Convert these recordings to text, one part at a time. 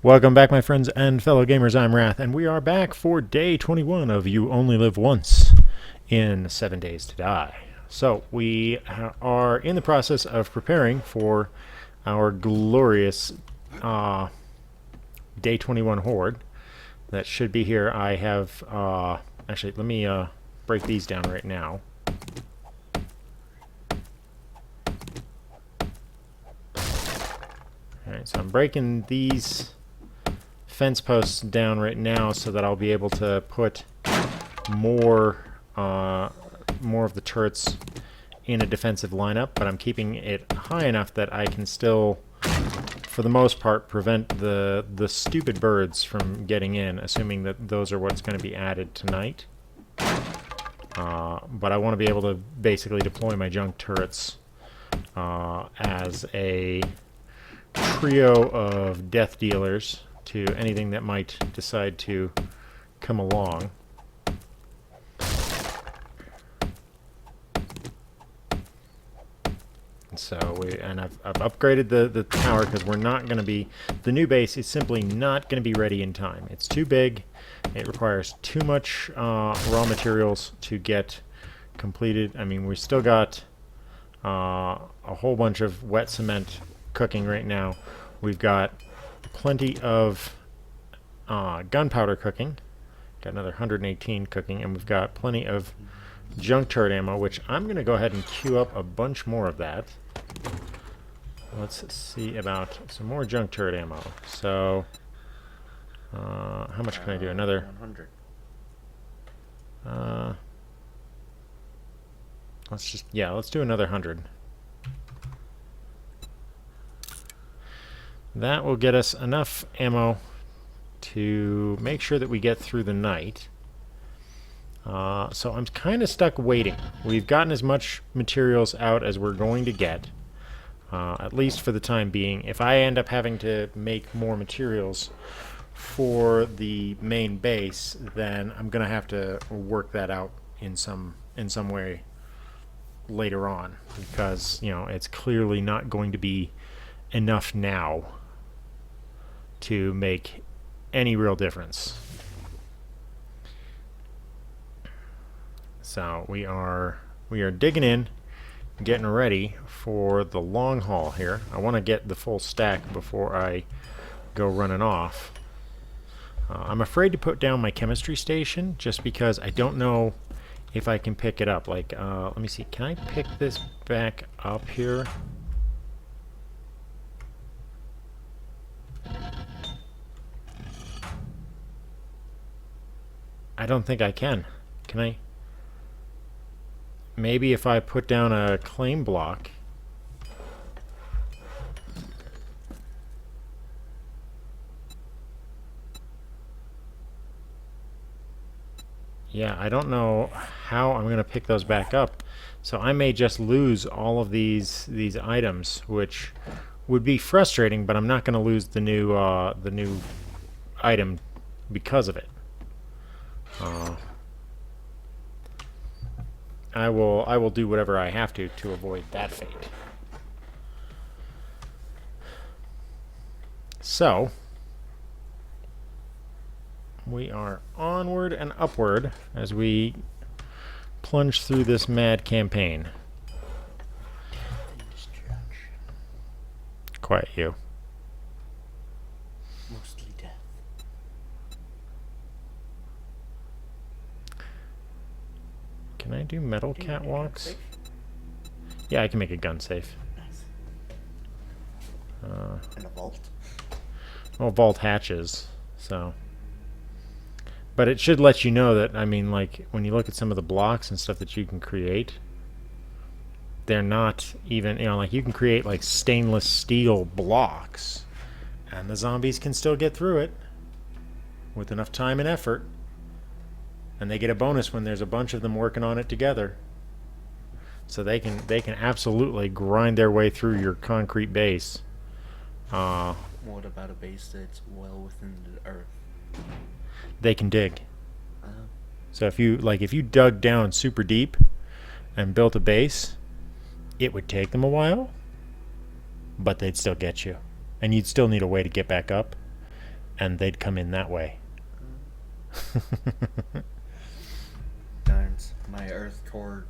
Welcome back, my friends and fellow gamers. I'm Wrath, and we are back for day 21 of You Only Live Once in 7 Days to Die. So, we are in the process of preparing for our glorious day 21 horde that should be here. I have, actually, let me break these down right now. Alright, so I'm breaking these fence posts down right now so that I'll be able to put more of the turrets in a defensive lineup, but I'm keeping it high enough that I can still, for the most part, prevent the stupid birds from getting in, assuming that those are what's going to be added tonight. But I want to be able to basically deploy my junk turrets as a trio of death dealers to anything that might decide to come along. So I've upgraded the tower because we're not going to be, the new base is simply not going to be ready in time. It's too big. It requires too much raw materials to get completed. I mean, we still got a whole bunch of wet cement cooking right now. We've got plenty of gunpowder cooking. Got another 118 cooking, and we've got plenty of junk turret ammo, which I'm going to go ahead and queue up a bunch more of that. Let's see about some more junk turret ammo. So, how much can I do? Another 100. Let's do another 100. That will get us enough ammo to make sure that we get through the night. So I'm kind of stuck waiting. We've gotten as much materials out as we're going to get, at least for the time being. If I end up having to make more materials for the main base, then I'm going to have to work that out in some way later on, because, you know, it's clearly not going to be enough now to make any real difference. So we are digging in, getting ready for the long haul here. I want to get the full stack before I go running off. I'm afraid to put down my chemistry station just because I don't know if I can pick it up. Like, let me see. Can I pick this back up here? I don't think I can. Can I? Maybe if I put down a claim block. Yeah, I don't know how I'm going to pick those back up. So I may just lose all of these items, which would be frustrating, but I'm not going to lose the new item because of it. I will do whatever I have to avoid that fate. So we are onward and upward as we plunge through this mad campaign. Quiet you. Mostly death. Can I do metal catwalks? Yeah, I can make a gun safe. Nice. And a vault? Well, vault hatches, so. But it should let you know that, I mean, like, when you look at some of the blocks and stuff that you can create, they're not even, you know, like, you can create, like, stainless steel blocks, and the zombies can still get through it with enough time and effort. And they get a bonus when there's a bunch of them working on it together. So they can absolutely grind their way through your concrete base. What about a base that's well within the earth? They can dig. So if you dug down super deep and built a base, it would take them a while, but they'd still get you. And you'd still need a way to get back up. and they'd come in that way. Darns, my earth core.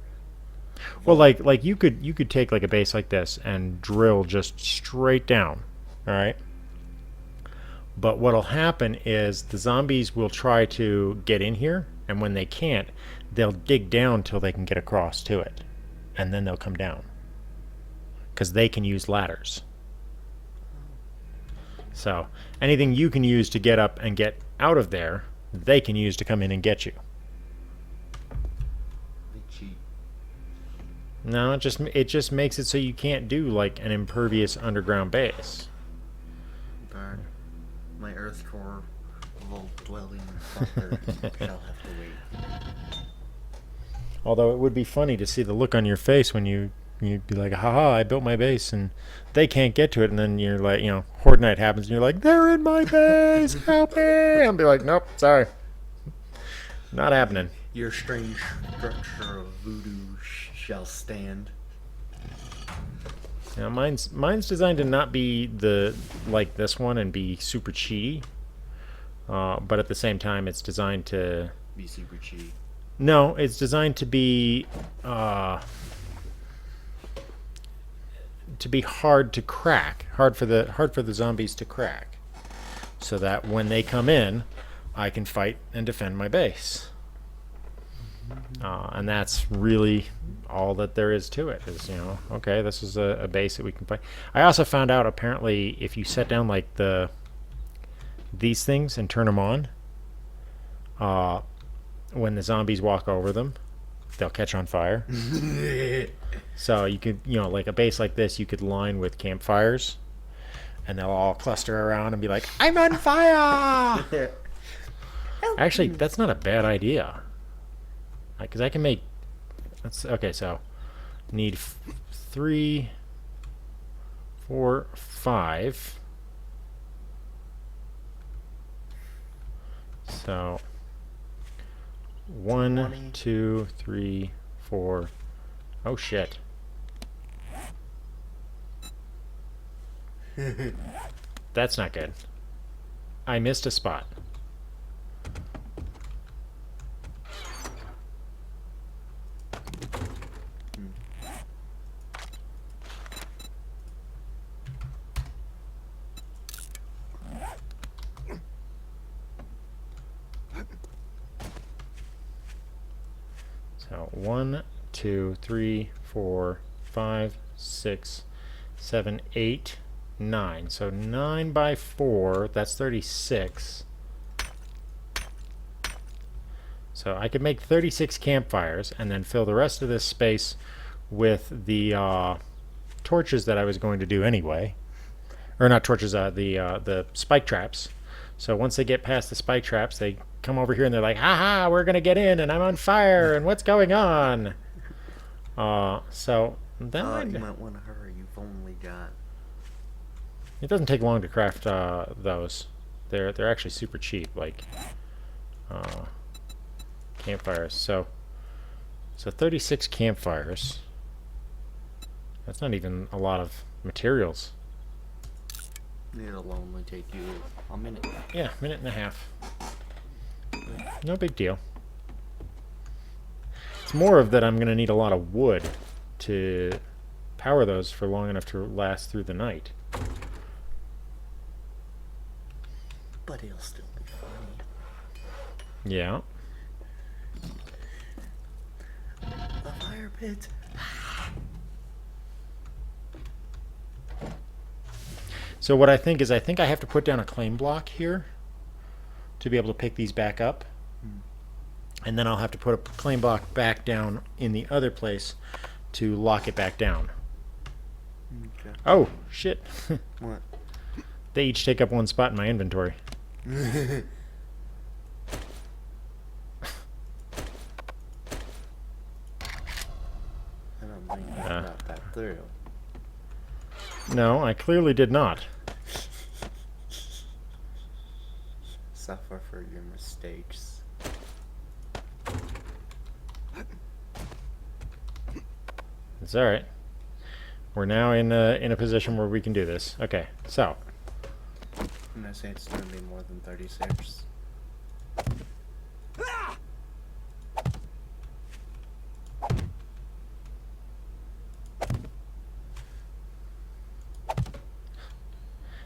Well, like you could take like a base like this and drill just straight down, all right? But what'll happen is the zombies will try to get in here, and when they can't, they'll dig down till they can get across to it, and then they'll come down because they can use ladders. So anything you can use to get up and get out of there, they can use to come in and get you. They cheat. No, it just makes it so you can't do like an impervious underground base. Darn. My earth core vault dwelling fucker shall have to wait. Although it would be funny to see the look on your face when you'd be like, haha, I built my base and they can't get to it, and then you're like, Horde Night happens and you're like, they're in my base, help me! I'll be like, nope, sorry. Not happening. Your strange structure of voodoo shall stand. Now mine's designed to not be like this one and be super cheaty, but at the same time it's designed to Be super cheap. No, it's designed to be hard to crack, hard for the zombies to crack, so that when they come in, I can fight and defend my base. And that's really all that there is to it. Is okay, this is a base that we can fight. I also found out apparently if you set down like these things and turn them on, when the zombies walk over them, they'll catch on fire. So you could, like a base like this, you could line with campfires, and they'll all cluster around and be like, "I'm on fire!" Actually, that's not a bad idea. Because I can make. Okay, so need 3, 4, 5. So 1, 2, 3, 4. Oh shit. That's not good. I missed a spot. So 1, 2, 3, 4, 5, 6, 7, 8, 9. So 9 by 4, that's 36. So I could make 36 campfires and then fill the rest of this space with the torches that I was going to do anyway. Or not torches, the spike traps. So once they get past the spike traps, they come over here and they're like, haha, we're going to get in and I'm on fire and what's going on? So then you might want to hurry. You've only got... It doesn't take long to craft those. They're actually super cheap, like campfires. So 36 campfires. That's not even a lot of materials. It'll only take you a minute. Yeah, minute and a half. No big deal. It's more of that I'm going to need a lot of wood to power those for long enough to last through the night. But it'll still be funny. Yeah. The fire pit. So what I think is I have to put down a claim block here to be able to pick these back up. And then I'll have to put a claim block back down in the other place to lock it back down. Okay. Oh, shit. What? They each take up one spot in my inventory. I don't think I thought that through. No, I clearly did not. Suffer for your mistakes. It's alright. We're now in a position where we can do this. Okay, so I'm gonna say it's gonna be more than 36.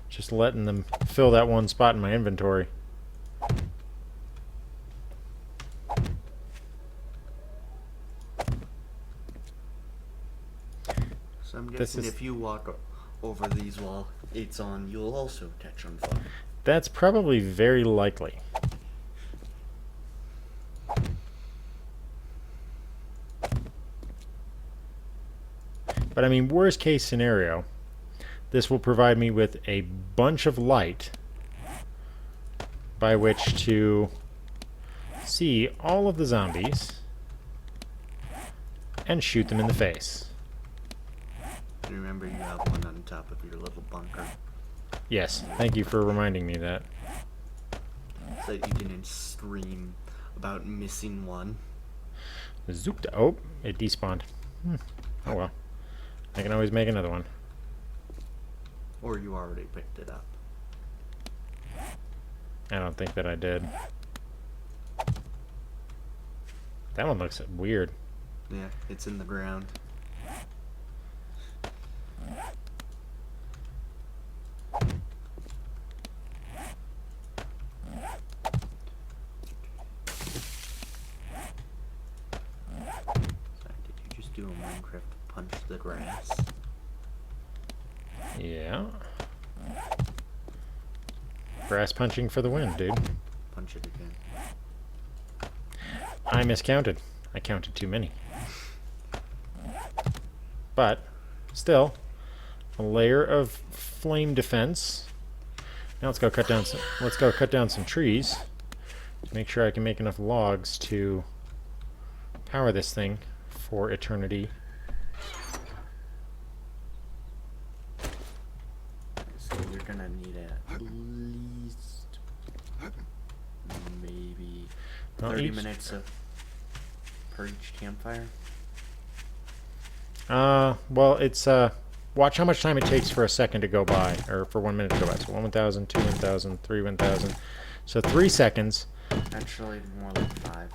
Just letting them fill that one spot in my inventory. So I'm guessing if you walk over these while it's on, you'll also catch on fire. That's probably very likely. But I mean, worst case scenario, this will provide me with a bunch of light by which to see all of the zombies and shoot them in the face. Remember, you have one on top of your little bunker. Yes, thank you for reminding me that. So that you can scream about missing one. Zooped. Oh, it despawned. Oh well. I can always make another one. Or you already picked it up. I don't think that I did. That one looks weird. Yeah, it's in the ground. Sorry, did you just do a Minecraft punch the grass? Yeah. Grass punching for the win, dude. Punch it again. I miscounted. I counted too many. But, still, a layer of flame defense. Now let's go cut down some trees to make sure I can make enough logs to power this thing for eternity. So you're gonna need at least maybe 30 minutes per each campfire. Well, it's, watch how much time it takes for a second to go by, or for 1 minute to go by. So 1 1,000, 2 1,000, 3 1,000. So 3 seconds. Actually, more like 5.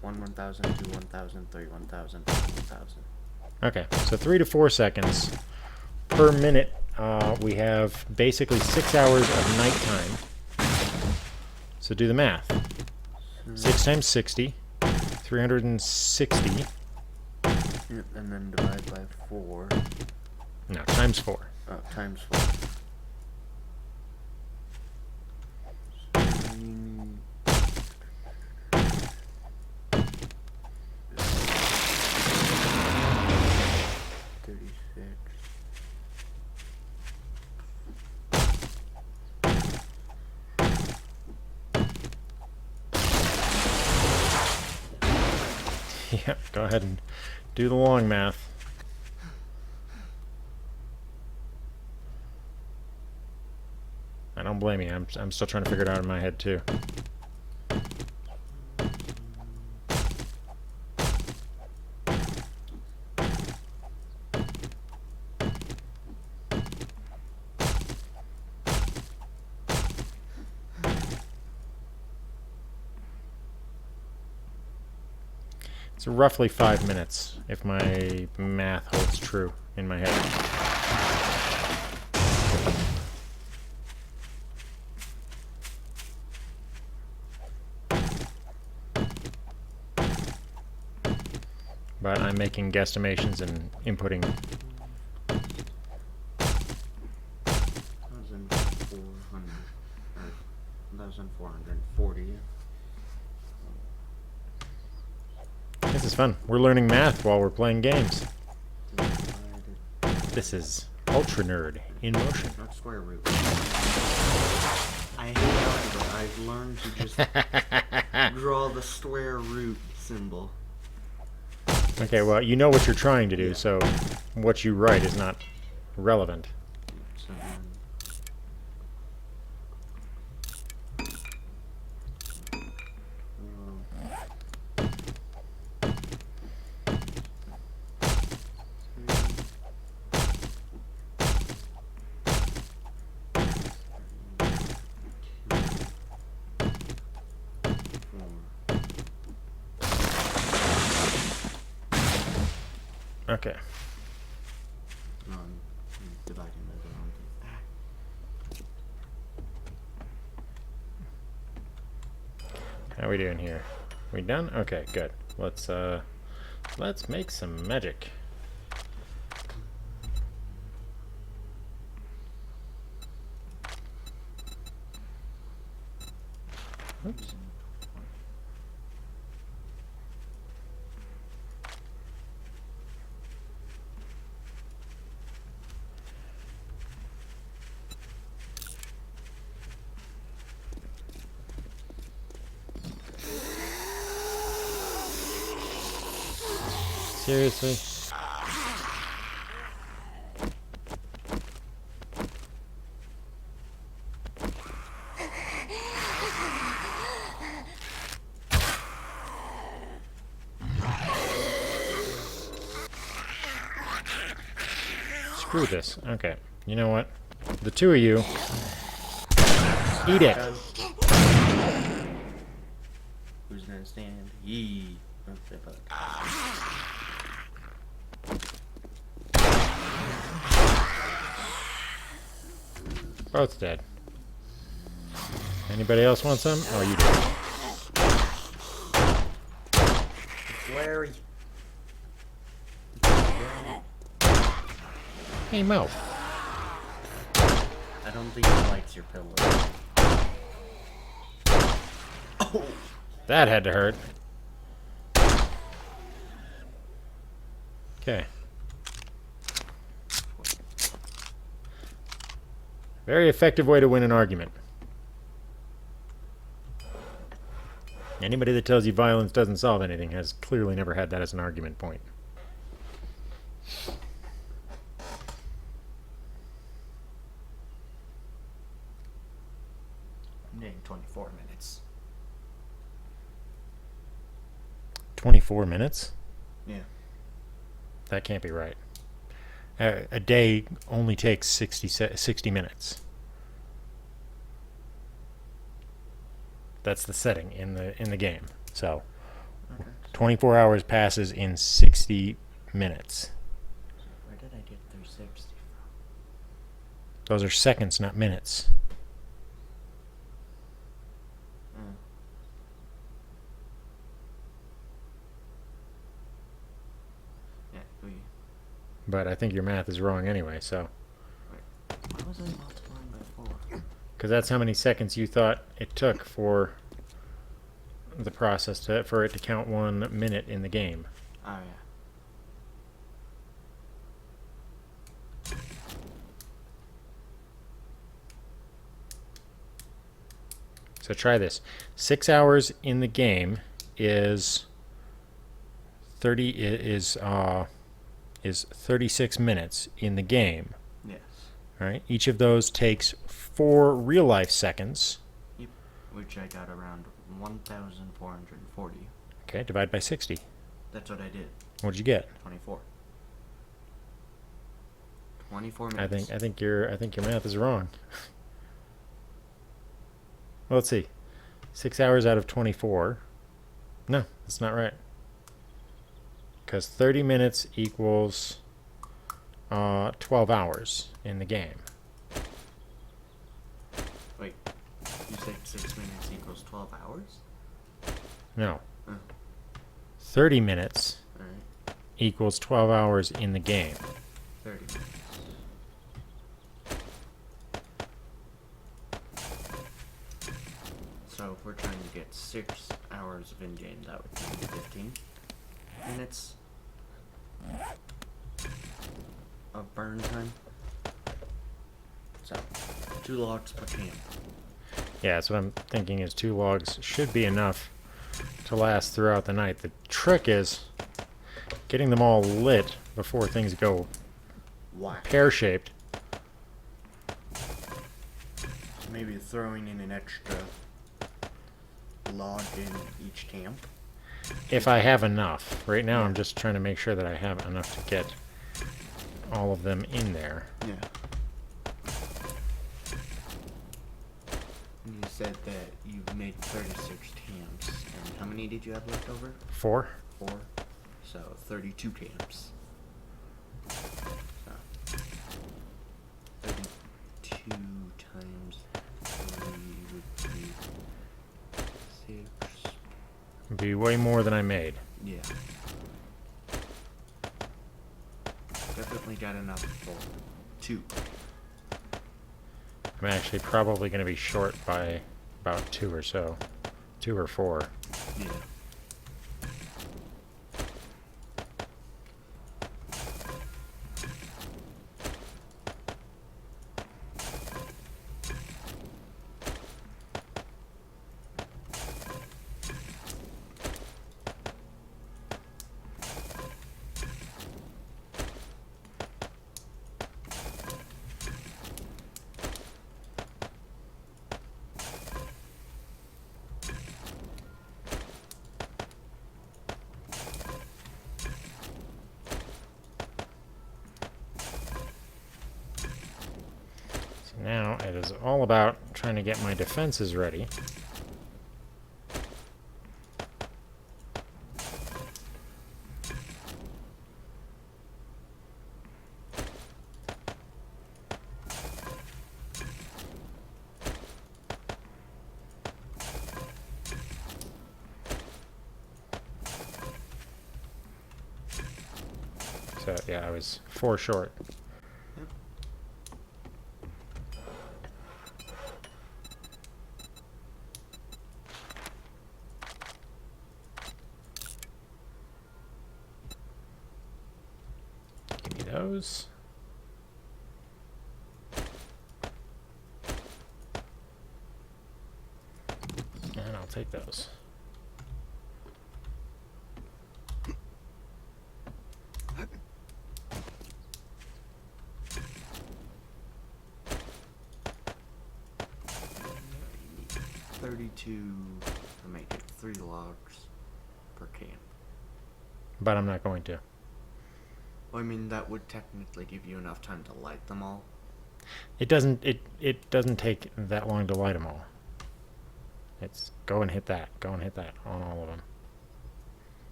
1 1,000, 2 1,000, 3 1,000, 4 1,000. Okay, so 3 to 4 seconds per minute. We have basically 6 hours of nighttime. So do the math. 6 times 60, 360. Yep, and then divide by 4. No, times 4. Oh, times 4. So you need 36. Yeah, go ahead and do the long math. I don't blame you. I'm still trying to figure it out in my head too. It's roughly 5 minutes, if my math holds true in my head. But I'm making guesstimations and inputting. 1,440. This is fun. We're learning math while we're playing games. This is Ultra Nerd in motion. Not square root. I hate algebra. I've learned to just draw the square root symbol. Okay, well, you know what you're trying to do, Yeah. so what you write is not relevant. So Okay. Dividing by the wrong thing. How are we doing here? We done? Okay, good. Let's make some magic. Oops. Seriously? Screw this. Okay. You know what? The two of you, eat it. Who's gonna stand? Yee. Birthday bug. Both dead. Anybody else want some? Oh, you do. Larry. Hey, Mo. I don't think he likes your pillow. Oh! That had to hurt. Okay. Very effective way to win an argument. Anybody that tells you violence doesn't solve anything has clearly never had that as an argument point. I'm getting 24 minutes. 24 minutes? Yeah. That can't be right. A day only takes 60 minutes. That's the setting in the game. So, Okay. 24 hours passes in 60 minutes. Where did I get 360 from? Those are seconds, not minutes. Mm. Yeah, But I think your math is wrong anyway, so. why was I multiplying by 4? Because that's how many seconds you thought it took for the process for it to count 1 minute in the game. Oh, yeah. So try this. 6 hours in the game is 36 minutes in the game. Yes. All right. Each of those takes 4 real life seconds. Yep. Which I got around 1,440. Okay. Divide by 60. That's what I did. What'd you get? 24. 24 minutes. I think your math is wrong. Well, let's see. 6 hours out of 24. No, that's not right. Because 30 minutes equals 12 hours in the game. Wait, you said 6 minutes equals 12 hours? No. Oh. 30 minutes Alright. equals 12 hours in the game. 30 minutes. So if we're trying to get 6 hours of in-game, that would be 15 minutes of burn time. So, 2 logs per camp. Yeah, that's what I'm thinking is 2 logs should be enough to last throughout the night. The trick is getting them all lit before things go Why? pear-shaped. Maybe throwing in an extra log in each camp. If I have enough. Right now Yeah. I'm just trying to make sure that I have enough to get all of them in there. Yeah. And you said that you made 36 camps, and how many did you have left over? 4? 4. So 32 camps. be way more than I made. Yeah. Definitely got enough for 2. I'm actually probably going to be short by about 2 or so. 2 or 4. Yeah. So now it is all about trying to get my defenses ready. So yeah, I was 4 short. Yep. Give me those. And I'll take those. $32 to make it 3 logs per camp. But I'm not going to. Well, I mean, that would technically give you enough time to light them all. It doesn't take that long to light them all. It's go and hit that. Go and hit that on all of them.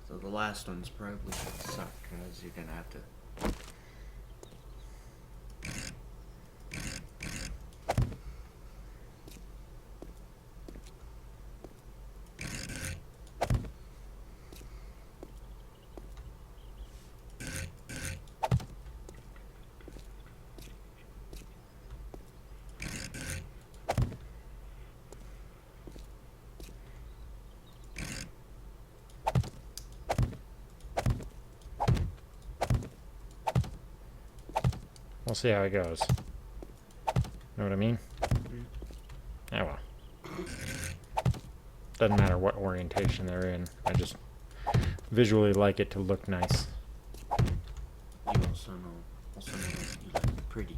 So the last one's probably gonna suck, because you're gonna have to... We'll see how it goes. Know what I mean? Yeah, well. Doesn't matter what orientation they're in. I just visually like it to look nice. You also know you look pretty.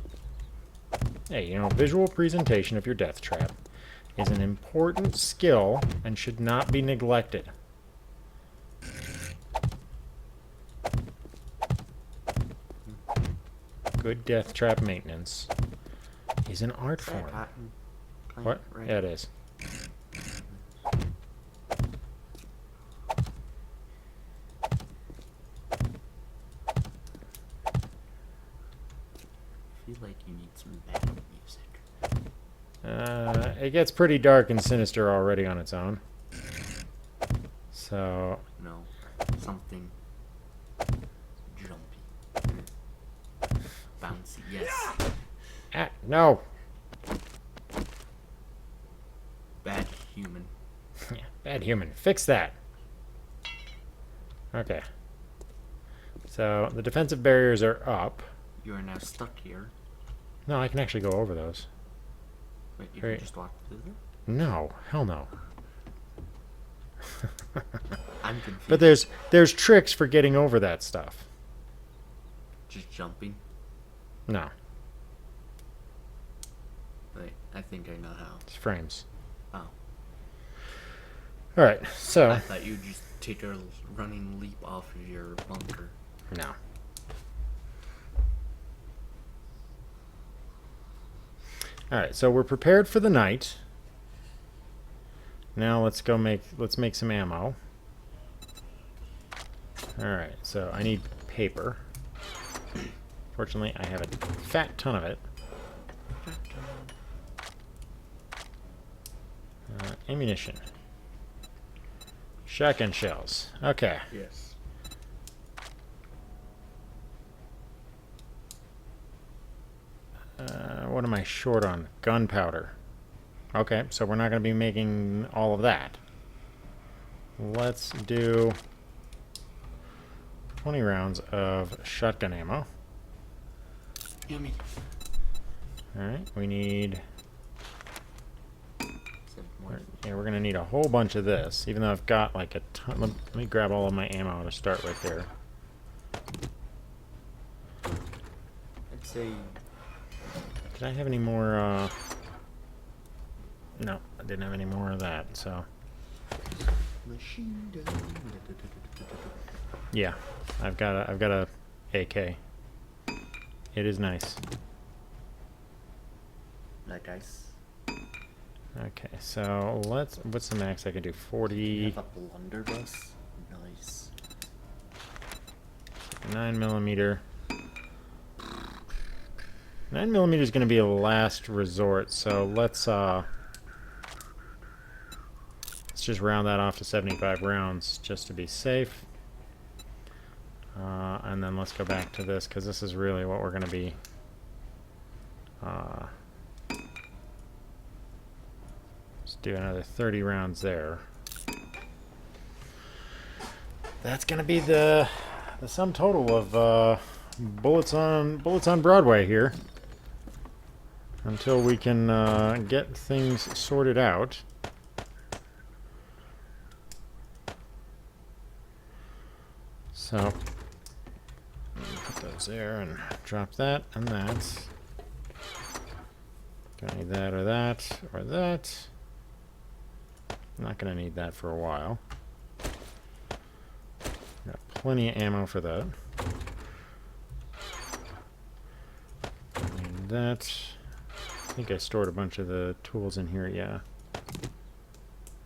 Hey, you know, visual presentation of your death trap is an important skill and should not be neglected. Good death trap maintenance is an art form. Cotton plant, What? right? Yeah, it is. I feel like you need some backup music. It gets pretty dark and sinister already on its own. So, No, something jumpy. Bouncy, yes. no! Bad human. Yeah, bad human. Fix that. Okay. So, the defensive barriers are up. You are now stuck here. No, I can actually go over those. Wait, you Right. can just walk through them? No, hell no. I'm confused. But there's tricks for getting over that stuff. Just jumping? No, Wait, I think I know how. it's frames. Oh. Alright, so... I thought you'd just take a running leap off of your bunker. No. Alright, so we're prepared for the night. Now let's make some ammo. Alright, so I need paper. Fortunately, I have a fat ton of it. Ammunition. Shotgun shells. Okay. Yes. What am I short on? Gunpowder. Okay, so we're not going to be making all of that. Let's do 20 rounds of shotgun ammo. Yummy. Alright, we need... Some more. Yeah, we're going to need a whole bunch of this, even though I've got like a ton... Let me grab all of my ammo to start with here. I'd say... Did I have any more, No, I didn't have any more of that, so... Machine gun. Yeah, I've got a AK. It is nice. Like ice. Okay, so what's the max I can do? You 40... have a blunderbuss? Nice. 9mm. 9mm is going to be a last resort, so let's just round that off to 75 rounds just to be safe. And then let's go back to this, because this is really what we're going to be let's do another 30 rounds there. That's going to be the sum total of bullets on Broadway here, until we can get things sorted out. So put those there and drop that and that. Don't need that or that or that. Not gonna need that for a while. Got plenty of ammo for that. Need that. I think I stored a bunch of the tools in here, yeah.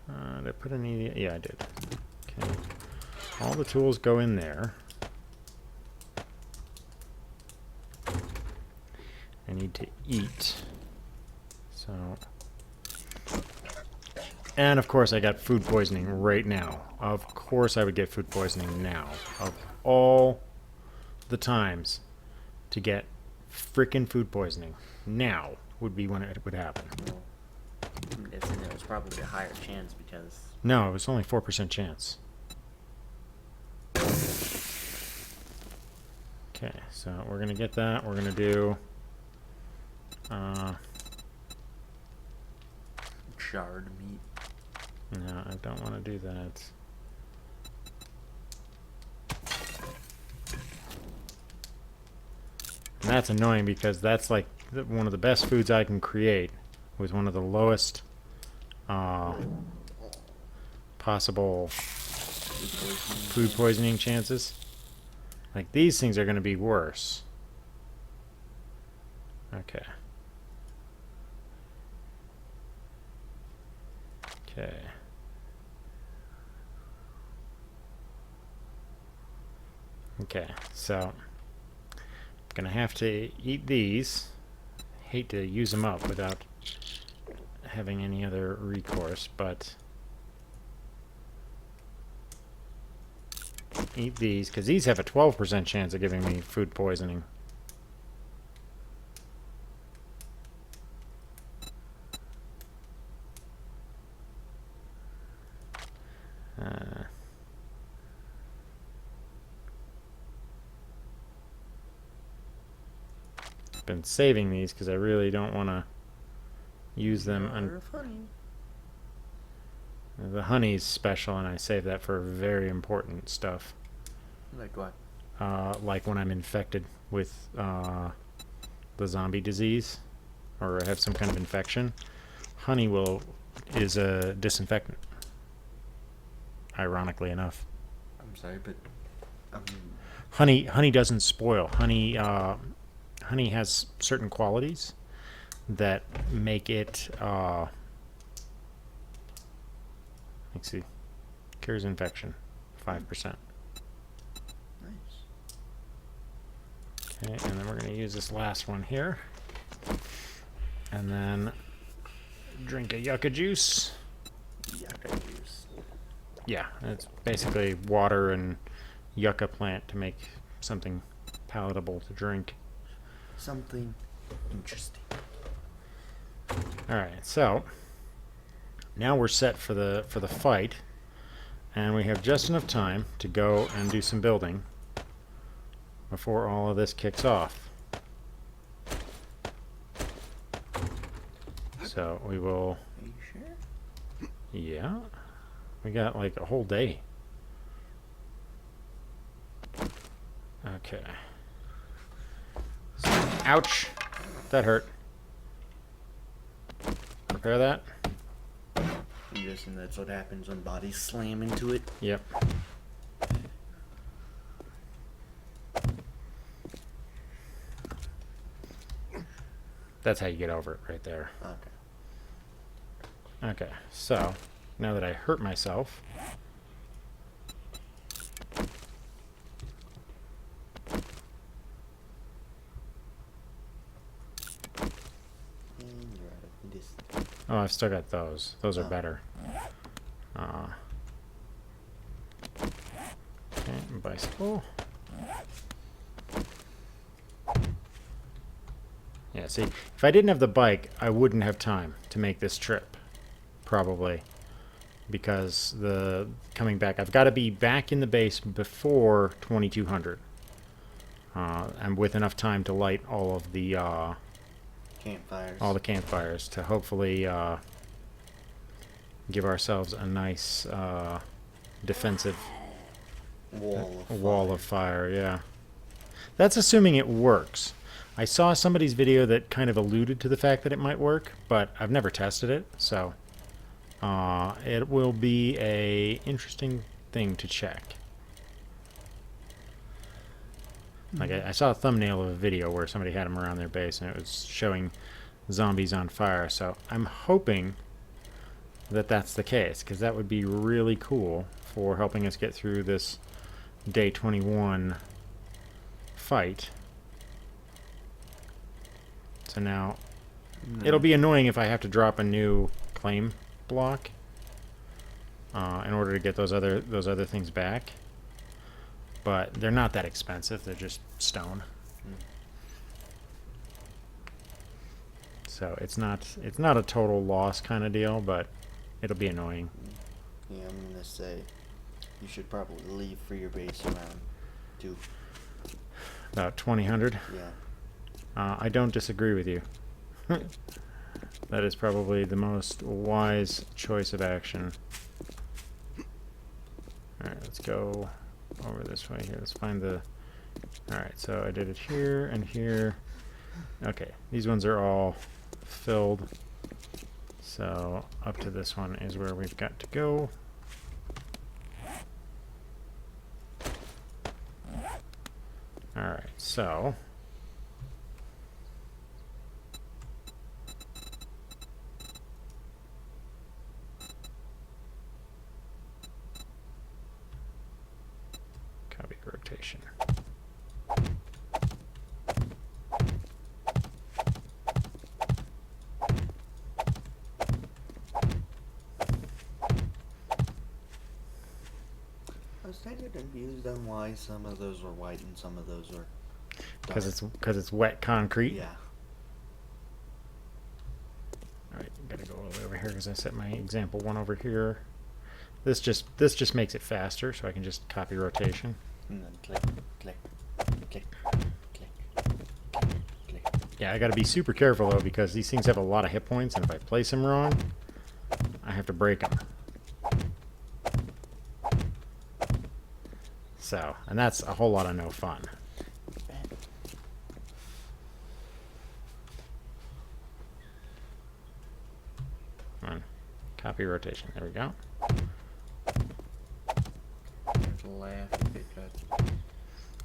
Did I put any? Yeah, I did. Okay. All the tools go in there. I need to eat. So... And of course I got food poisoning right now. Of course I would get food poisoning now. Of all the times to get frickin' food poisoning, now would be when it would happen. Well, I'm guessing it was probably a higher chance because... No, it was only 4% chance. Okay, so we're gonna get that. We're gonna do Charred meat. no, I don't want to do that. And that's annoying because that's like one of the best foods I can create with one of the lowest possible food poisoning chances. Like, these things are going to be worse. Okay. Okay. Okay, so I'm gonna have to eat these. Hate to use them up without having any other recourse, but eat these, because these have a 12% chance of giving me food poisoning. Been saving these because I really don't want to use them. The honey's special, and I save that for very important stuff. Like what? Like when I'm infected with the zombie disease, or I have some kind of infection. Honey is a disinfectant. Ironically enough. I'm sorry, but honey doesn't spoil. Honey has certain qualities that make it, let's see, cures infection, 5%. nice. Okay, and then we're going to use this last one here. And then drink a yucca juice. Yucca juice. Yeah, it's basically water and yucca plant to make something palatable to drink. Something interesting. All right, so now we're set for the fight, and we have just enough time to go and do some building before all of this kicks off. So we will. Are you sure? Yeah, we got like a whole day. Okay. So, ouch, that hurt. Repair that. I'm guessing that's what happens when bodies slam into it. Yep. That's how you get over it right there. Okay. Okay, so now that I hurt myself, And you're out of this. oh, I've still got those. Those are Oh. better. Okay, bicycle. Yeah, see, if I didn't have the bike, I wouldn't have time to make this trip, probably, because the coming back, I've got to be back in the base before 2200, and with enough time to light all of the Campfires. to hopefully give ourselves a nice defensive wall of fire. Yeah, that's assuming it works. I saw somebody's video that kind of alluded to the fact that it might work, but I've never tested it, so it will be a interesting thing to check. Like I saw a thumbnail of a video where somebody had them around their base and it was showing zombies on fire, so I'm hoping that that's the case, because that would be really cool for helping us get through this day 21 fight. So now, it'll be annoying if I have to drop a new claim block in order to get those other things back. But they're not that expensive; they're just stone. So it's not a total loss kind of deal, but it'll be annoying. Yeah, I'm gonna say you should probably leave for your base around 2. About 2000. Yeah. I don't disagree with you. That is probably the most wise choice of action. Alright, let's go over this way here. Let's find the... Alright, so I did it here and here. Okay, these ones are all filled. So up to this one is where we've got to go. Alright, so... Copy rotation. I was kind of confused on why some of those were white and some of those were Because it's wet concrete. Yeah. Alright, gotta go all the way over here because I set my example one over here. This just makes it faster, so I can just copy rotation. And then click, click, click, click, click. Yeah, I gotta be super careful though because these things have a lot of hit points, and if I place them wrong, I have to break them. So, and that's a whole lot of no fun. Come on, copy rotation. There we go. I'd laugh if it got...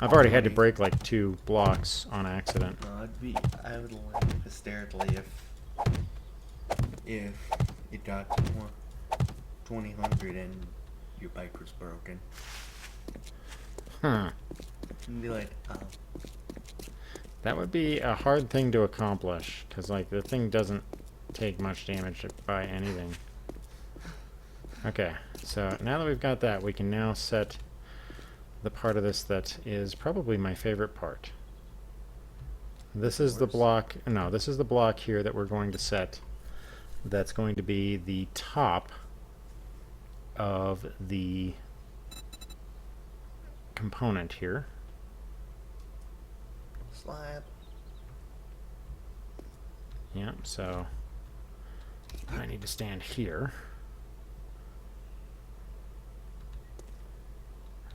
I've already had to break like 2 blocks on accident. No, I would laugh hysterically if it got to 2000 and your bike was broken. Huh. You'd be like, oh. That would be a hard thing to accomplish, because like the thing doesn't take much damage by anything. Okay, So now that we've got that, we can now set the part of this that is probably my favorite part. This is the block, no, this is the block here that we're going to set. That's going to be the top of the component here. Slab. Yeah, so I need to stand here.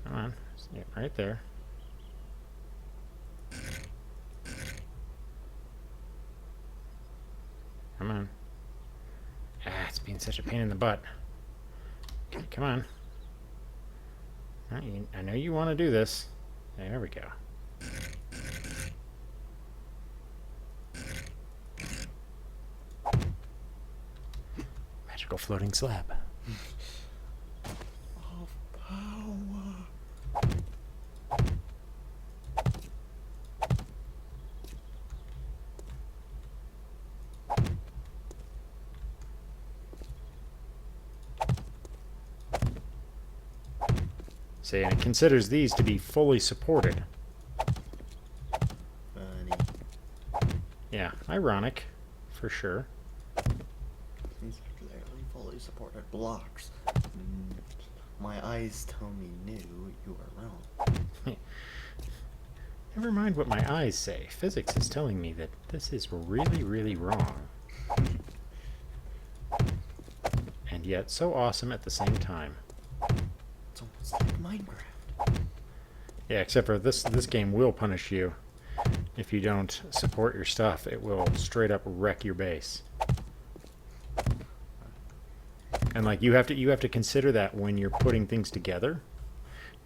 Come on, yeah, right there. Come on. Ah, it's being such a pain in the butt. Okay, come on. I know you want to do this. There we go. Magical floating slab. Of power. See, and it considers these to be fully supported. Funny. Yeah, ironic, for sure. These are clearly fully supported blocks. My eyes tell me you are wrong. Never mind what my eyes say. Physics is telling me that this is really, really wrong. And yet so awesome at the same time. It's almost like Minecraft. Yeah, except for this game will punish you if you don't support your stuff. It will straight up wreck your base. And like you have to consider that when you're putting things together.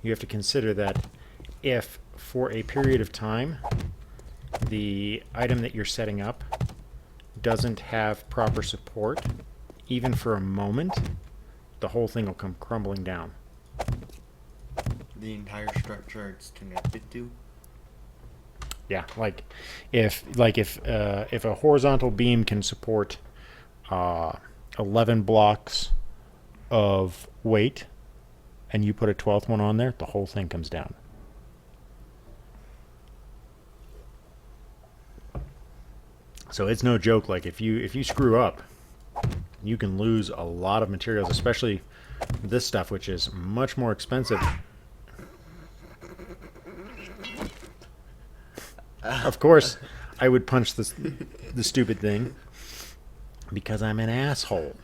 You have to consider that if for a period of time the item that you're setting up doesn't have proper support, even for a moment, the whole thing will come crumbling down. The entire structure it's connected to. Yeah, like if a horizontal beam can support 11 blocks of weight, and you put a 12th one on there, the whole thing comes down. So it's no joke. Like if you screw up, you can lose a lot of materials, especially this stuff, which is much more expensive. Of course, I would punch the stupid thing because I'm an asshole.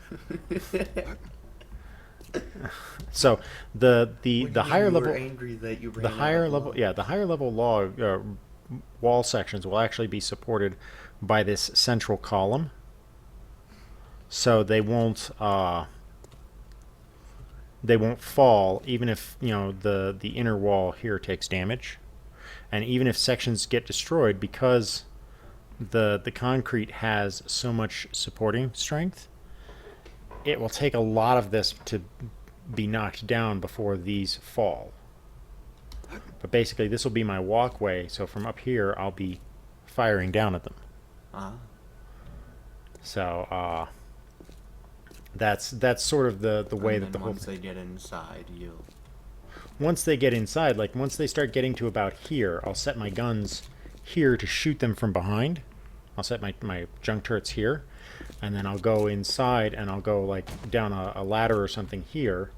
So the higher level, angry that you the higher level, yeah, the higher level wall sections will actually be supported by this central column, so they won't fall even if the inner wall here takes damage. And even if sections get destroyed, because the concrete has so much supporting strength, it will take a lot of this to be knocked down before these fall. But basically, this will be my walkway, so from up here, I'll be firing down at them. So that's sort of the way that the whole once they get inside, you'll... Once they get inside, like once they start getting to about here, I'll set my guns here to shoot them from behind. I'll set my junk turrets here, and then I'll go inside and I'll go like down a ladder or something here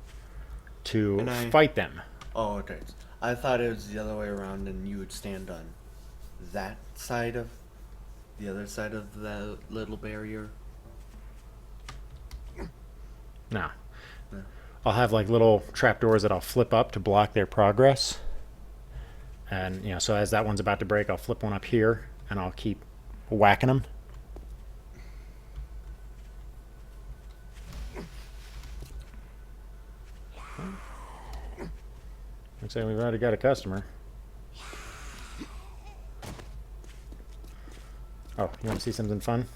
to fight them. Oh, okay. I thought it was the other way around, and you would stand on that side of the other side of the little barrier. No. I'll have like little trapdoors that I'll flip up to block their progress. And, so as that one's about to break, I'll flip one up here and I'll keep whacking them. Looks like we've already got a customer. Oh, you want to see something fun?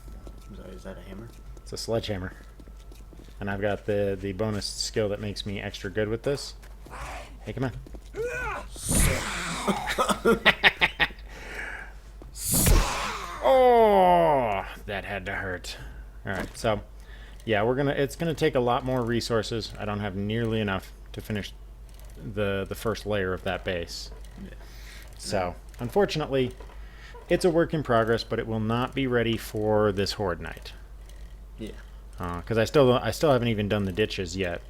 Sorry, is that a hammer? It's a sledgehammer. And I've got the bonus skill that makes me extra good with this. Hey, come on. Oh, that had to hurt. All right, so Yeah, it's gonna take a lot more resources. I don't have nearly enough to finish the first layer of that base. Yeah. So, unfortunately, it's a work in progress, but it will not be ready for this Horde Night. Yeah. Because I still haven't even done the ditches yet,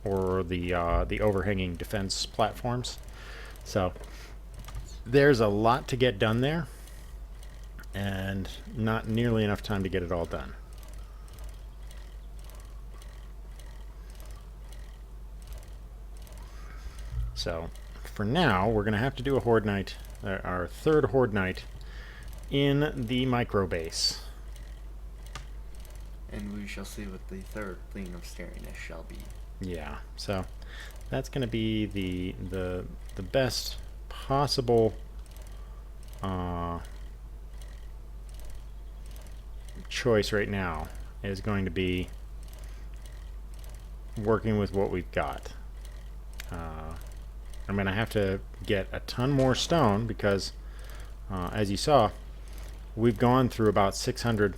or the overhanging defense platforms. So there's a lot to get done there, and not nearly enough time to get it all done. So for now, we're going to have to do a Horde Night, our third Horde Night, in the micro base. And we shall see what the third plane of stariness shall be. Yeah, so that's going to be the best possible choice right now is going to be working with what we've got. I'm going to have to get a ton more stone because, as you saw, we've gone through about 600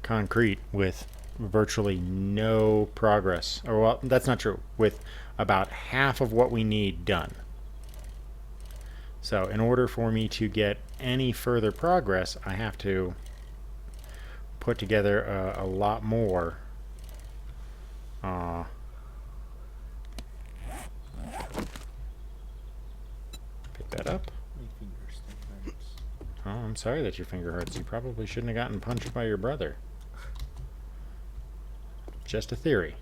concrete with virtually no progress. Or, well, that's not true. With about half of what we need done. So in order for me to get any further progress, I have to put together a lot more pick that up. My finger still hurts. Oh, I'm sorry that your finger hurts. You probably shouldn't have gotten punched by your brother. Just a theory.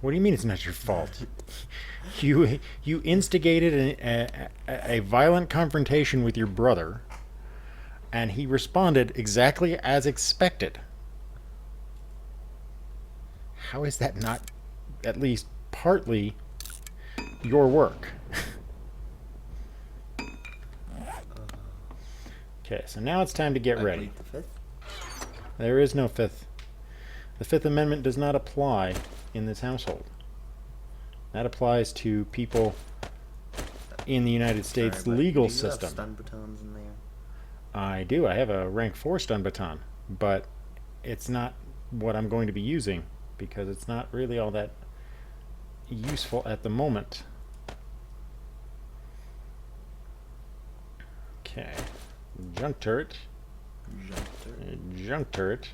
What do you mean it's not your fault? You instigated a violent confrontation with your brother, and he responded exactly as expected. How is that not at least partly your work? Okay, so now it's time to get ready. The fifth? There is no fifth. The Fifth Amendment does not apply in this household. That applies to people in the United States Sorry, legal do you system. have stun batons in there? I do. I have a rank 4 stun baton, but it's not what I'm going to be using because it's not really all that useful at the moment. Okay. Junk turret. Junk turret.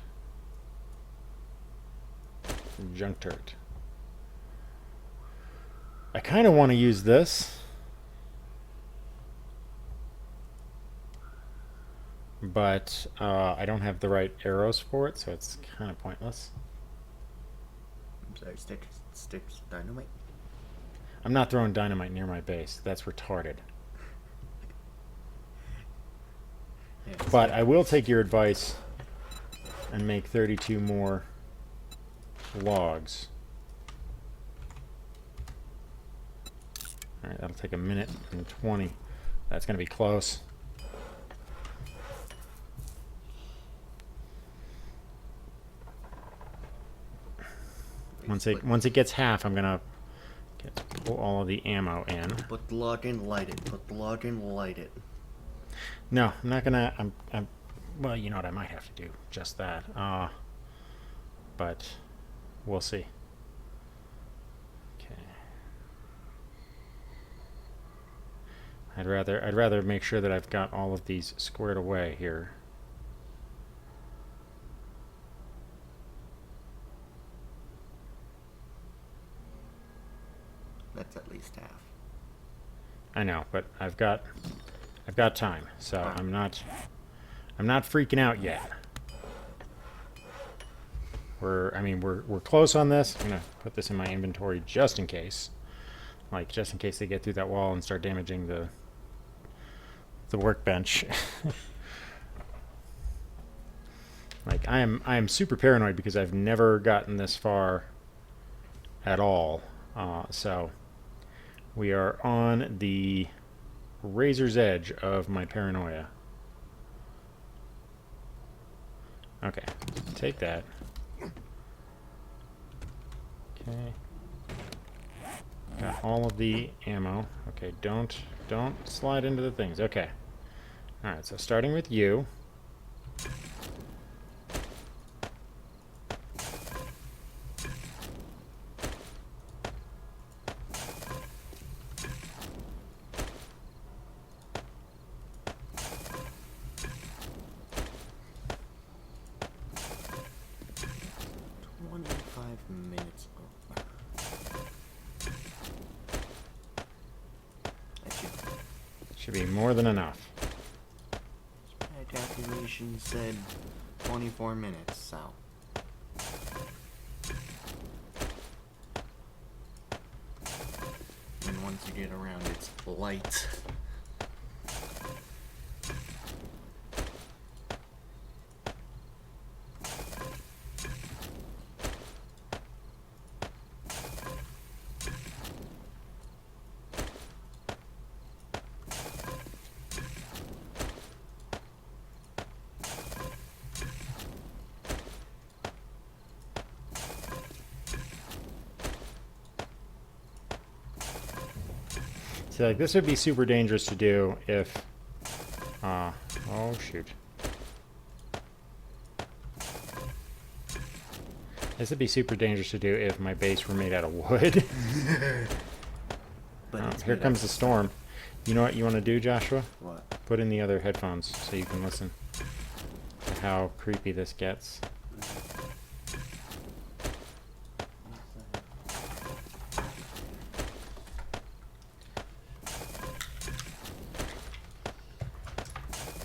Junk turret. I kind of want to use this, but I don't have the right arrows for it, so it's kind of pointless. I'm sorry, sticks dynamite? I'm not throwing dynamite near my base. That's retarded. Yeah, But I will take your advice and make 32 more logs. Alright, that'll take a minute and 20. That's going to be close. Once it gets half, I'm going to pull all of the ammo in. Put the log in, light it. Put the log in, light it. No, I'm not going to... well, you know what? I might have to do just that. But we'll see. Okay. I'd rather make sure that I've got all of these squared away here. That's at least half. I know, but I've got time, so I'm not freaking out yet. We're close on this. I'm gonna put this in my inventory just in case, just in case they get through that wall and start damaging the workbench. I am super paranoid because I've never gotten this far at all. So we are on the razor's edge of my paranoia. Okay, take that. Okay. Got all of the ammo. Okay, don't slide into the things. Okay. Alright, so starting with you. Should be more than enough. My calculation said 24 minutes, so. And once you get around, it's light. See, like, this would be super dangerous to do if... oh, shoot. This would be super dangerous to do if my base were made out of wood. But Here comes the storm. You know what you want to do, Joshua? What? Put in the other headphones so you can listen to how creepy this gets.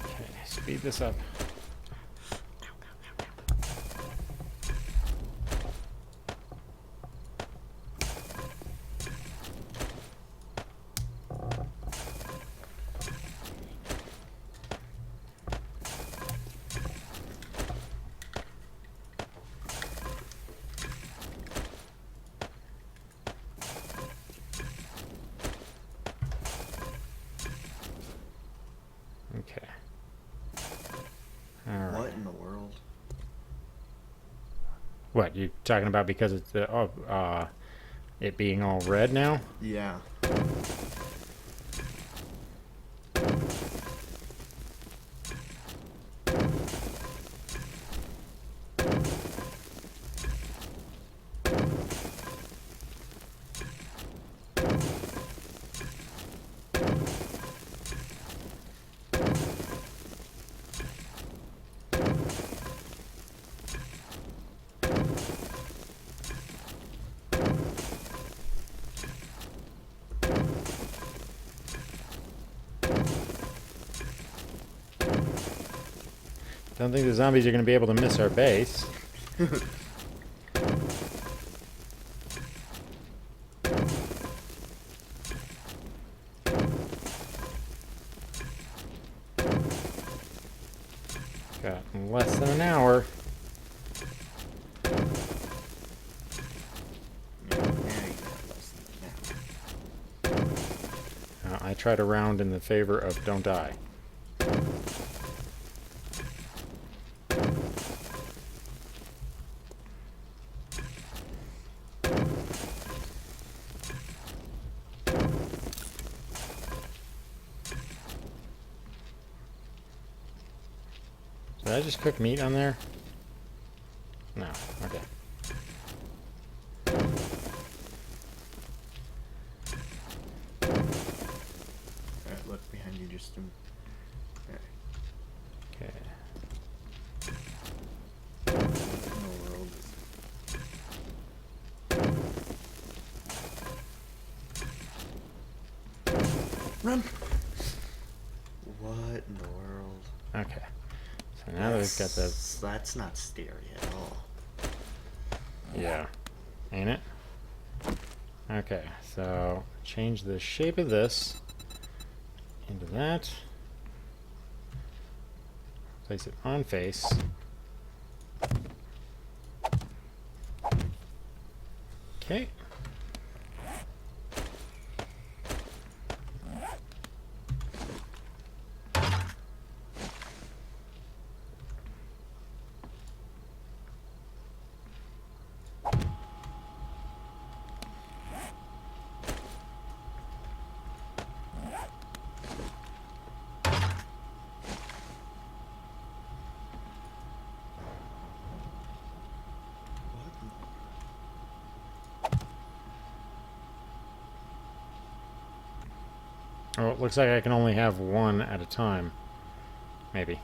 Okay, speed this up. Okay. All right. What in the world? What, you talking about because it's it being all red now? Yeah. Don't think the zombies are going to be able to miss our base. Got less than an hour. Yeah, you got less than an hour. I try to round in the favor of don't die. Did I just cook meat on there? No. Okay. Alright, look behind you just to... Okay. What in the world? Run! What in the world? Okay. So now that we've got the... That's not scary at all. Yeah. Ain't it? Okay, so change the shape of this into that. Place it on face. Okay. Oh, it looks like I can only have one at a time. Maybe.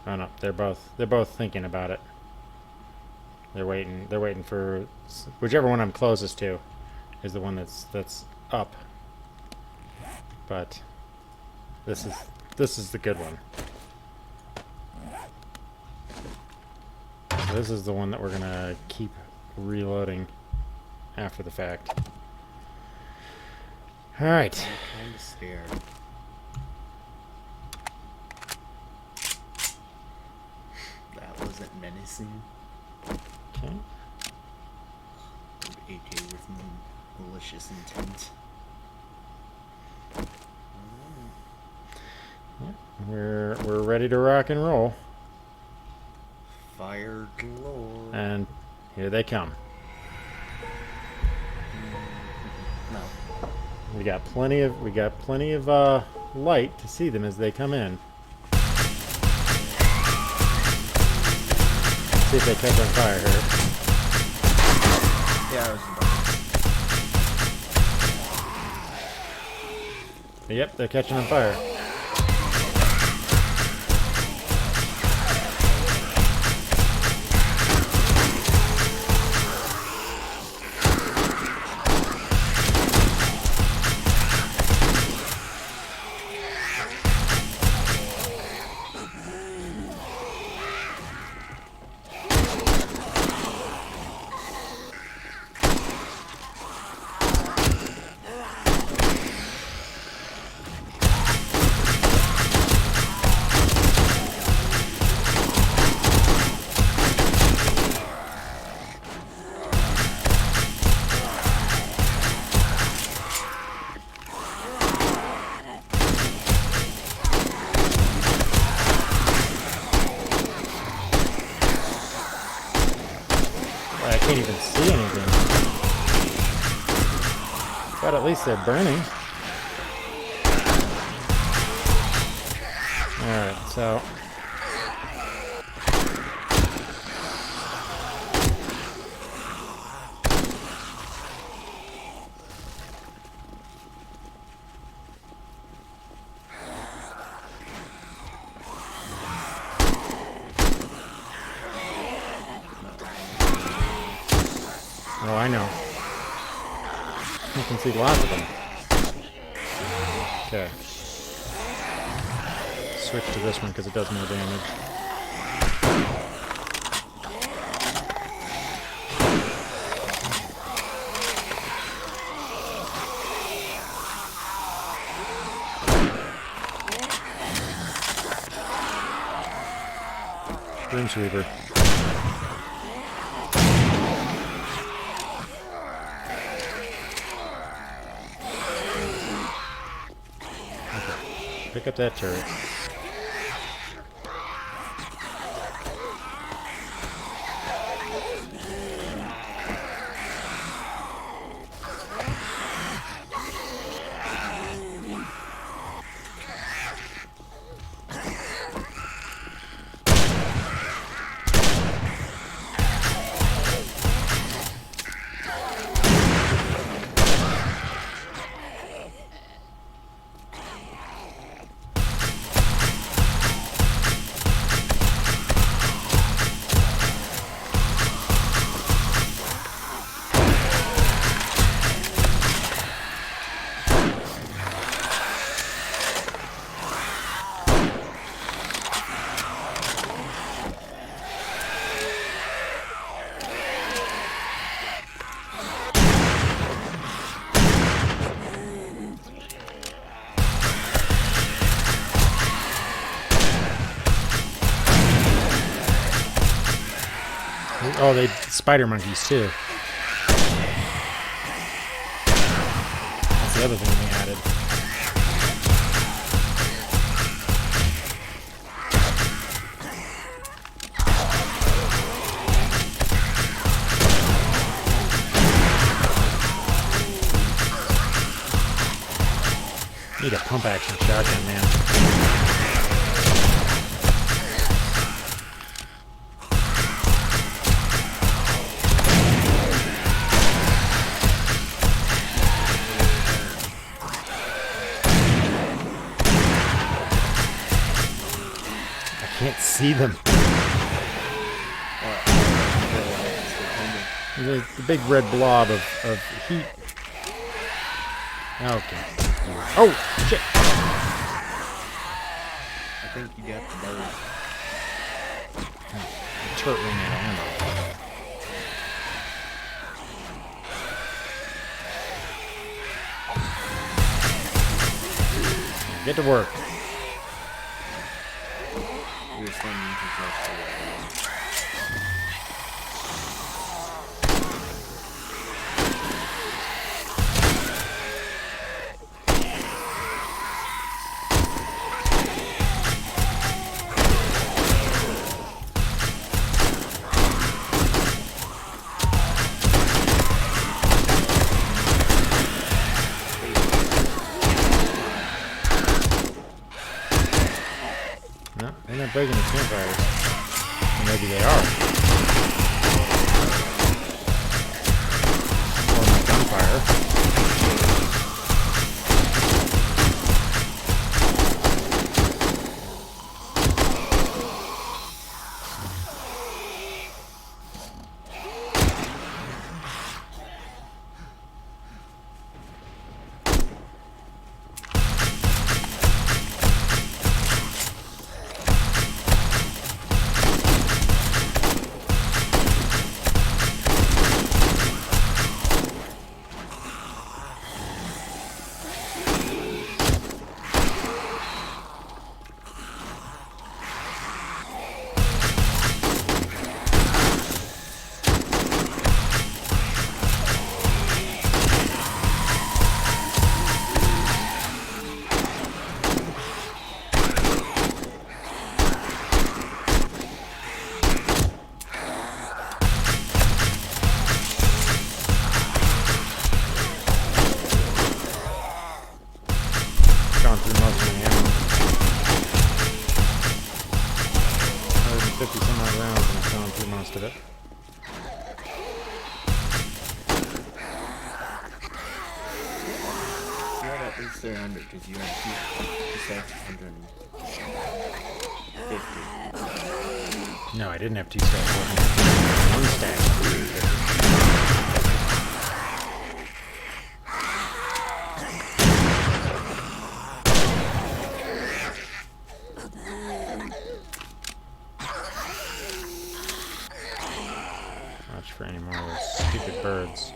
Oh no, they're both thinking about it. They're waiting for whichever one I'm closest to is the one that's up. But this is the good one. So this is the one that we're gonna keep reloading after the fact. All right. I'm kind of scared. That wasn't menacing. Okay. AK with malicious intent. Yep. We're ready to rock and roll. Fire galore. And here they come. No. We got plenty of light to see them as they come in. See if they catch on fire here. Yeah, I was about Yep, they're catching on fire. I can't even see anything. But at least they're burning. Alright, so... Oh, I know. You can see lots of them. Okay. Switch to this one because it does more damage. Room sweeper. Pick up that turret. Oh, they spider monkeys too. That's the other thing they added. Need a pump action shotgun, man. Can't see them. The big red blob of heat Okay. Oh, shit! I think you got the bird. Turret ring out of ammo. Get to work. We were sending to just No, they're not breaking the campfires. Or maybe they are. Or my gunfire. Gone through most of the ammo. 150 some odd rounds and I've gone through most of it. you had at least 300 because you had two stacks of 150. No, I didn't have 2 stacks. One stack. Watch for any more of those stupid birds.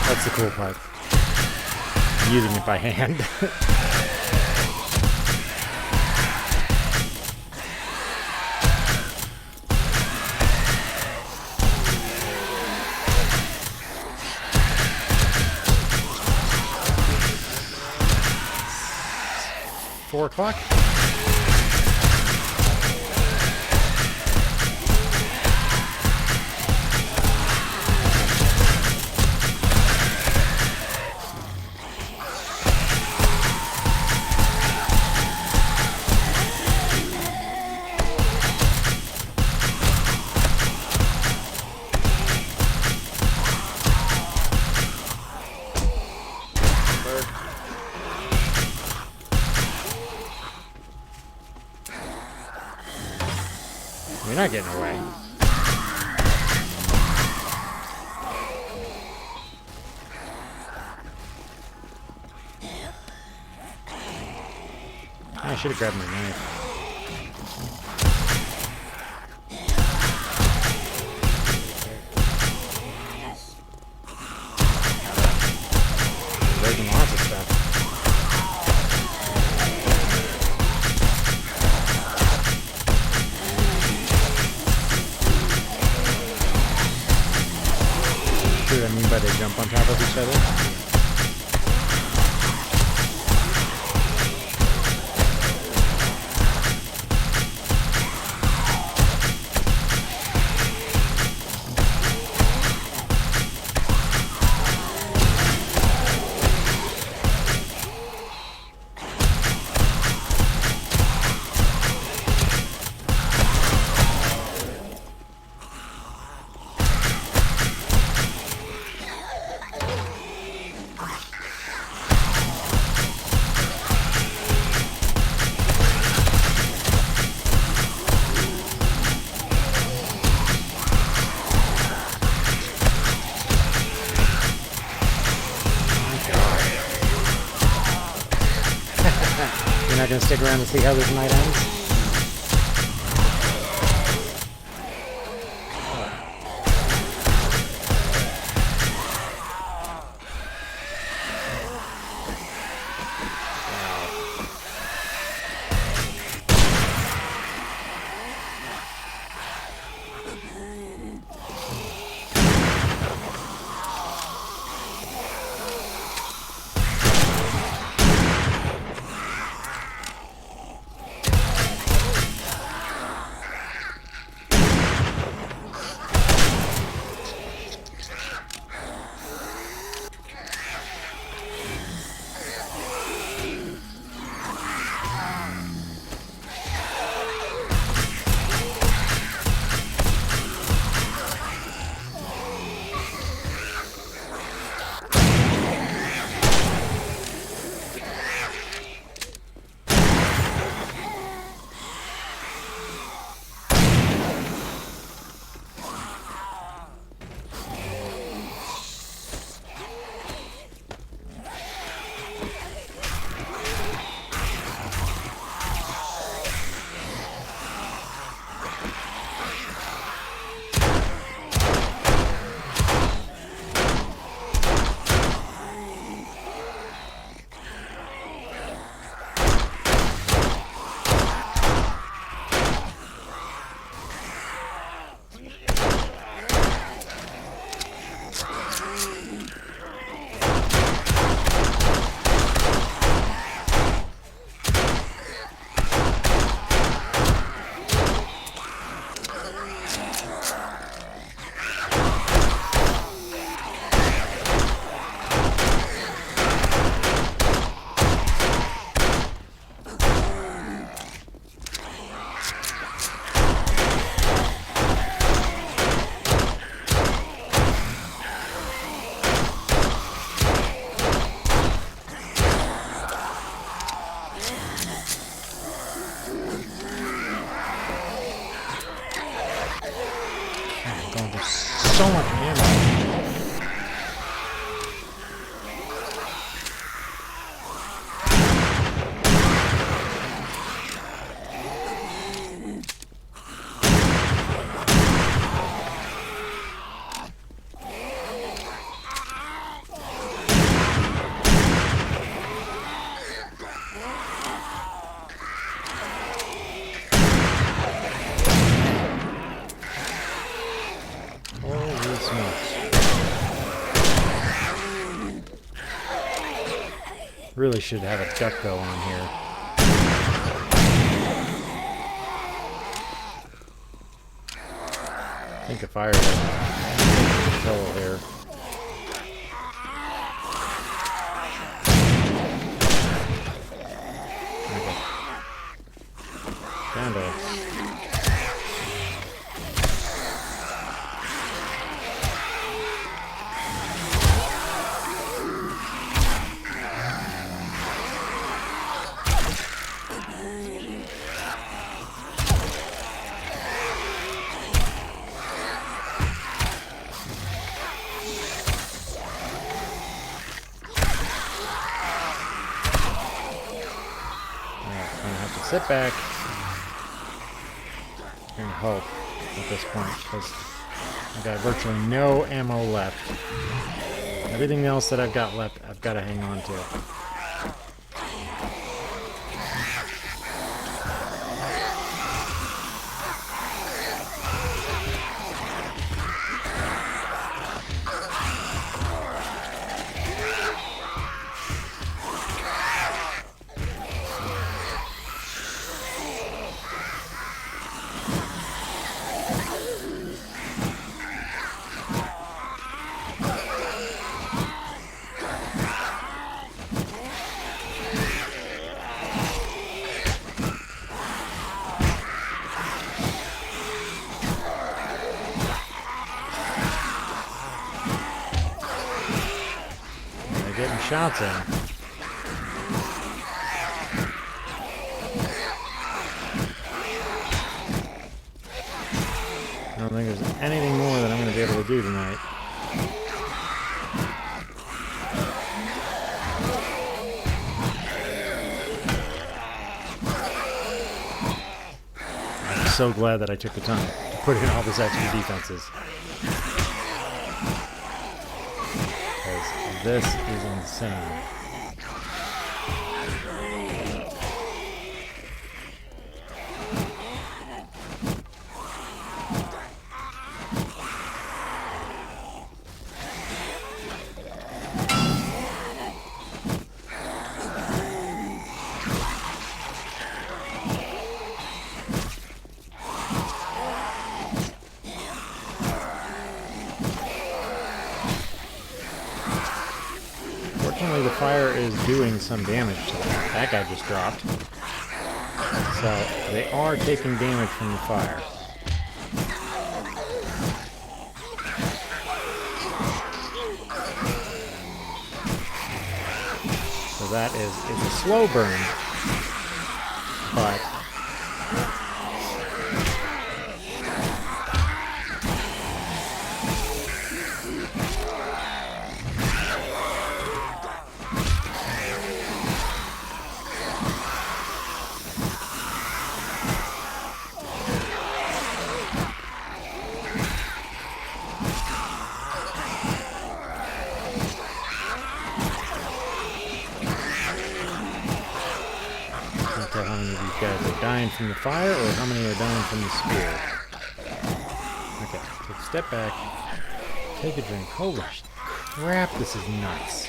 That's the cool part. I'm using it by hand. Four o'clock? You're not getting away. I should have grabbed my knife. Breaking lots of stuff. See what I mean by they jump on top of each other? gonna stick around to see how this night ends. So much ammo. Holy smokes. Really should have a duck bow on here. I think if I were to control here. Kinda. Sit back and hope at this point, because I've got virtually no ammo left. Everything else that I've got left, I've got to hang on to. Getting shots in. I don't think there's anything more that I'm going to be able to do tonight. so glad that I took the time to put in all this extra defenses. Because this is insane. Fortunately, the fire is doing some damage to that. That guy just dropped. So they are taking damage from the fire. So that is a slow burn, but how many of these guys are dying from the fire or how many are dying from the spear. Okay, take a step back, take a drink. Holy crap, this is nuts.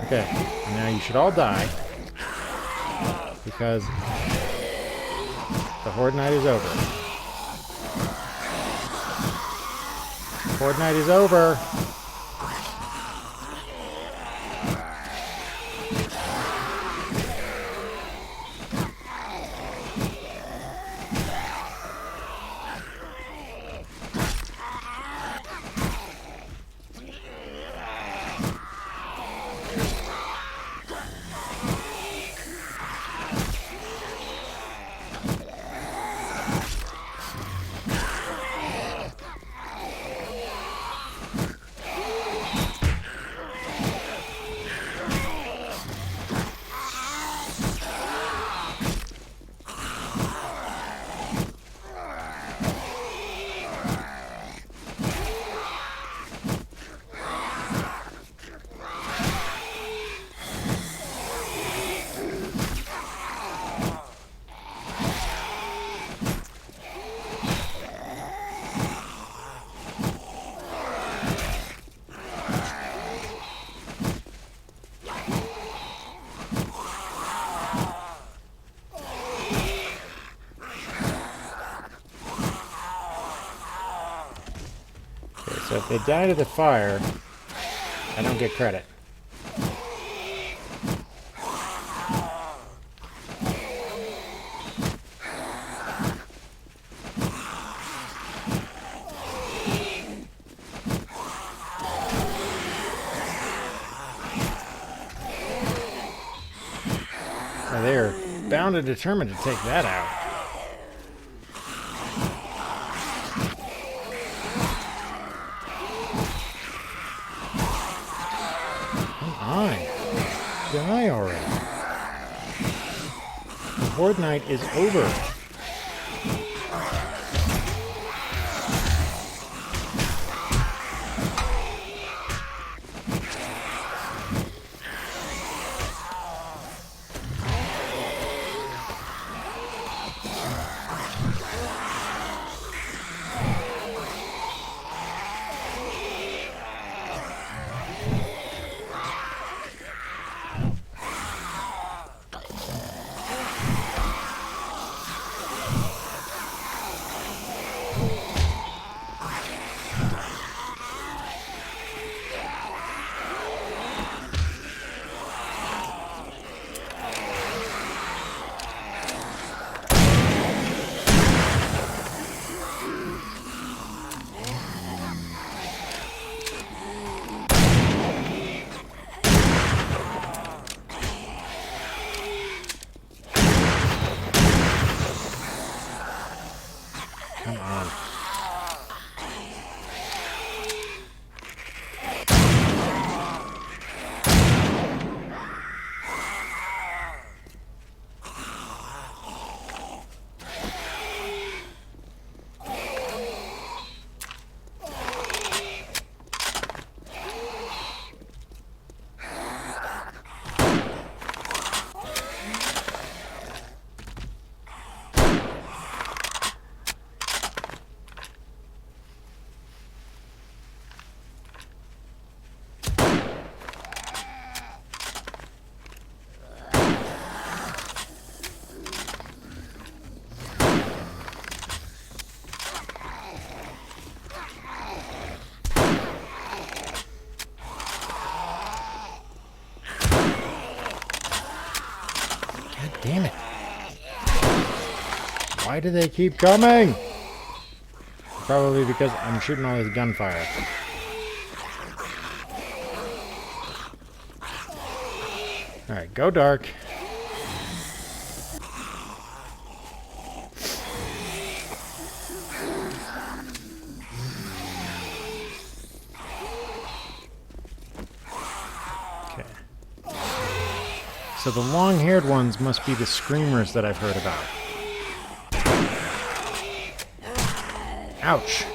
Okay, now you should all die. Because the Horde Night is over. Horde Night is over. So if they die to the fire, I don't get credit. Now they're bound and determined to take that out. Die already. The Horde Night is over. Come on. Damn it. Why do they keep coming? Probably because I'm shooting all this gunfire. Alright, go dark. So the long-haired ones must be the screamers that I've heard about. Ouch.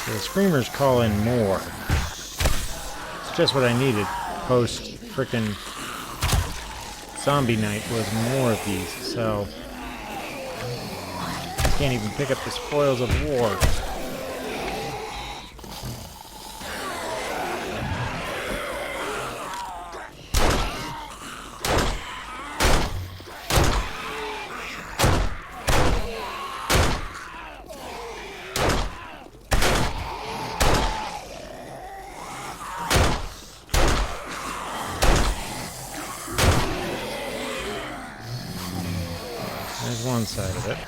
The screamers call in more. It's just what I needed post frickin' zombie night was more of these, so can't even pick up the spoils of war. There's one side of it.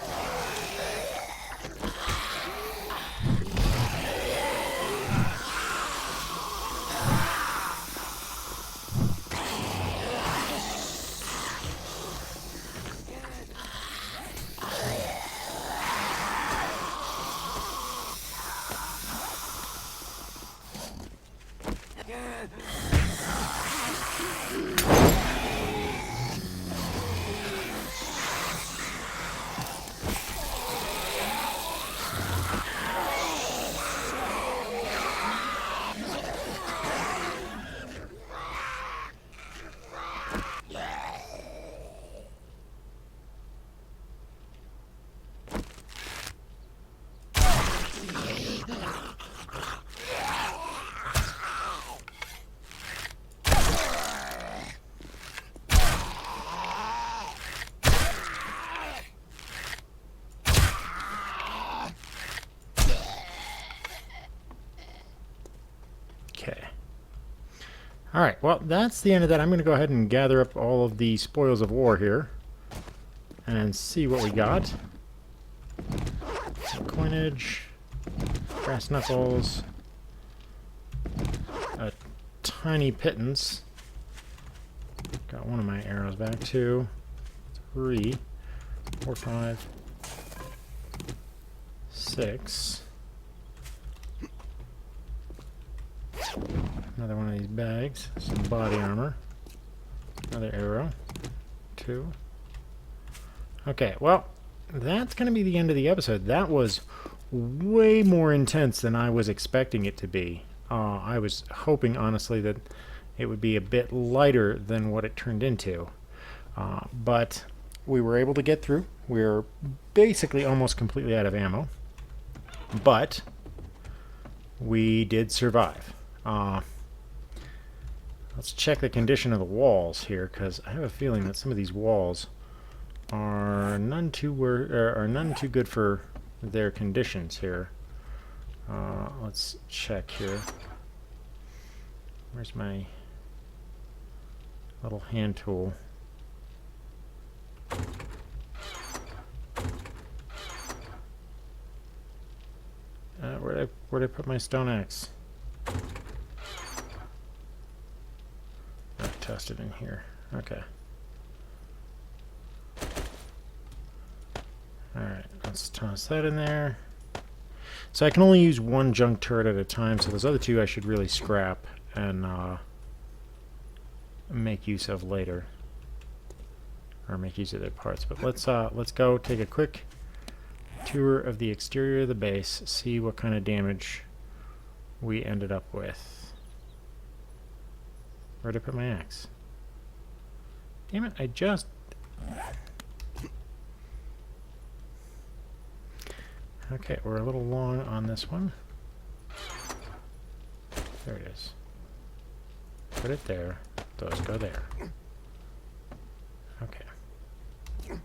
Okay. Alright, well, that's the end of that. I'm going to go ahead and gather up all of the spoils of war here and see what we got. Some coinage, brass knuckles, a tiny pittance. Got one of my arrows back. 2, 3, 4, 5, 6. Another one of these bags. Some body armor. Another arrow. 2. Okay, well, that's going to be the end of the episode. That was way more intense than I was expecting it to be. I was hoping, honestly, that it would be a bit lighter than what it turned into. But we were able to get through. We're basically almost completely out of ammo. But we did survive. Let's check the condition of the walls here, because I have a feeling that some of these walls are none too good for their conditions here. Let's check here. Where's my little hand tool? Where'd I put my stone axe? I tossed it in here. Okay. Alright, let's toss that in there. So I can only use one junk turret at a time, so those other two I should really scrap and make use of later. Or make use of their parts. But let's go take a quick tour of the exterior of the base, see what kind of damage we ended up with. Where'd I put my axe? Damn it, I just... Okay, we're a little long on this one. There it is. Put it there. Those go there. Okay.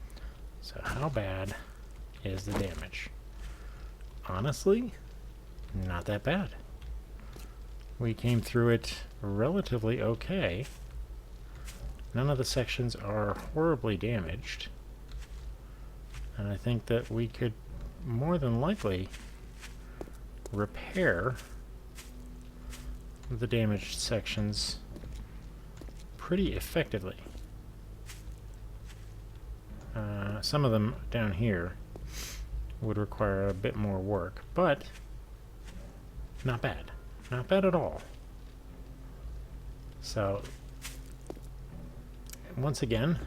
So how bad is the damage? Honestly, not that bad. We came through it relatively okay. None of the sections are horribly damaged. And I think that we could more than likely repair the damaged sections pretty effectively. Some of them down here would require a bit more work, but not bad. Not bad at all. So, once again,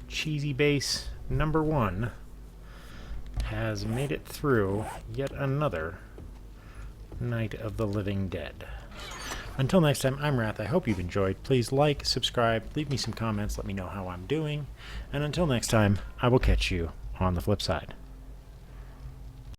Cheesy Base number 1 has made it through yet another Night of the Living Dead. Until next time, I'm Wrath. I hope you've enjoyed. Please like, subscribe, leave me some comments, let me know how I'm doing. And until next time, I will catch you on the flip side.